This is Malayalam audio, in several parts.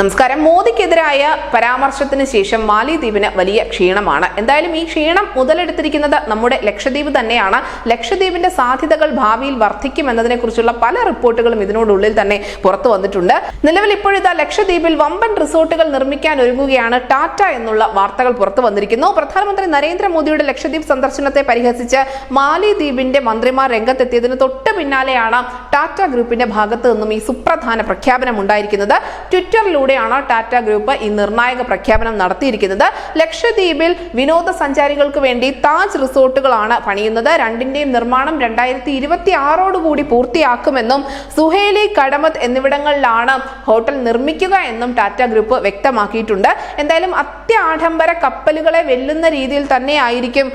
നമസ്കാരം. മോദിക്കെതിരായ പരാമർശത്തിന് ശേഷം മാലിദ്വീപിന് വലിയ ക്ഷീണമാണ്. എന്തായാലും ഈ ക്ഷീണം മുതലെടുത്തിരിക്കുന്നത് നമ്മുടെ ലക്ഷദ്വീപ് തന്നെയാണ്. ലക്ഷദ്വീപിന്റെ സാധ്യതകൾ ഭാവിയിൽ വർദ്ധിക്കുമെന്നതിനെ കുറിച്ചുള്ള പല റിപ്പോർട്ടുകളും ഇതിനോടുള്ളിൽ തന്നെ പുറത്തു വന്നിട്ടുണ്ട്. നിലവിൽ ഇപ്പോഴിതാ ലക്ഷദ്വീപിൽ വമ്പൻ റിസോർട്ടുകൾ നിർമ്മിക്കാൻ ഒരുങ്ങുകയാണ് ടാറ്റ എന്നുള്ള വാർത്തകൾ പുറത്തു വന്നിരിക്കുന്നു. പ്രധാനമന്ത്രി നരേന്ദ്രമോദിയുടെ ലക്ഷദ്വീപ് സന്ദർശനത്തെ പരിഹസിച്ച് മാലിദ്വീപിന്റെ മന്ത്രിമാർ രംഗത്തെത്തിയതിന് തൊട്ട് പിന്നാലെയാണ് ടാറ്റ ഗ്രൂപ്പിന്റെ ഭാഗത്ത് നിന്നും ഈ സുപ്രധാന പ്രഖ്യാപനം ഉണ്ടായിരിക്കുന്നത്. ട്വിറ്ററിലൂടെയാണ് ടാറ്റ ഗ്രൂപ്പ് ഈ നിർണായക പ്രഖ്യാപനം നടത്തിയിരിക്കുന്നത്. ലക്ഷദ്വീപിൽ വിനോദസഞ്ചാരികൾക്ക് വേണ്ടി താജ് റിസോർട്ടുകളാണ് പണിയുന്നത്. രണ്ടിന്റെയും നിർമ്മാണം 2026 പൂർത്തിയാക്കുമെന്നും സുഹേലി, കടമത്ത് എന്നിവിടങ്ങളിലാണ് ഹോട്ടൽ നിർമ്മിക്കുക എന്നും ടാറ്റ ഗ്രൂപ്പ് വ്യക്തമാക്കിയിട്ടുണ്ട്. എന്തായാലും അത്യാഡംബര കപ്പലുകളെ വെല്ലുന്ന രീതിയിൽ തന്നെയായിരിക്കും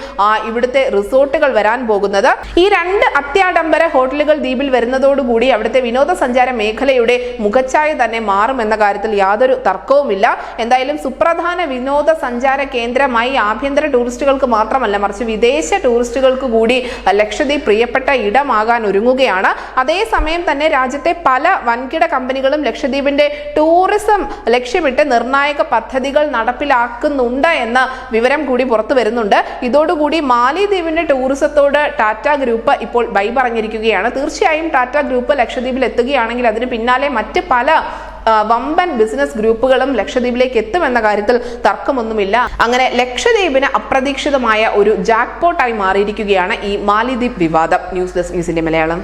ഇവിടുത്തെ റിസോർട്ടുകൾ വരാൻ പോകുന്നത്. ഈ രണ്ട് അത്യാഡംബര ഹോട്ടലുകൾ ദ്വീപിൽ വരുന്നതോടുകൂടി അവിടുത്തെ വിനോദസഞ്ചാര മേഖലയുടെ മുഖച്ഛായ തന്നെ മാറുമെന്ന കാര്യത്തിൽ യാതൊരു തർക്കവുമില്ല. എന്തായാലും സുപ്രധാന വിനോദസഞ്ചാര കേന്ദ്രമായി ആഭ്യന്തര ടൂറിസ്റ്റുകൾക്ക് മാത്രമല്ല, മറിച്ച് വിദേശ ടൂറിസ്റ്റുകൾക്ക് കൂടി ലക്ഷദ്വീപ് പ്രിയപ്പെട്ട ഇടമാകാൻ ഒരുങ്ങുകയാണ്. അതേസമയം തന്നെ രാജ്യത്തെ പല വൻകിട കമ്പനികളും ലക്ഷദ്വീപിന്റെ ടൂറിസം ലക്ഷ്യമിട്ട് നിർണായക പദ്ധതികൾ നടപ്പിലാക്കുന്നുണ്ട് എന്ന വിവരം കൂടി പുറത്തു വരുന്നുണ്ട്. ഇതോടുകൂടി മാലിദ്വീപിന്റെ ടൂറിസത്തോട് ടാറ്റ ഗ്രൂപ്പ് ഇപ്പോൾ ബൈ പറഞ്ഞിരിക്കുകയാണ്. തീർച്ചയായും ടാറ്റ ഗ്രൂപ്പ് ലക്ഷദ്വീപിൽ എത്തുകയാണെങ്കിൽ അതിന് പിന്നാലെ മറ്റ് പല വമ്പൻ ബിസിനസ് ഗ്രൂപ്പുകളും ലക്ഷദ്വീപിലേക്ക് എത്തുമെന്ന കാര്യത്തിൽ തർക്കമൊന്നുമില്ല. അങ്ങനെ ലക്ഷദ്വീപിന് അപ്രതീക്ഷിതമായ ഒരു ജാക്ക്പോട്ടായി മാറിയിരിക്കുകയാണ് ഈ മാലിദ്വീപ് വിവാദം. ന്യൂസ് ഡെസ്ക് ന്യൂസിന്റെ മലയാളം.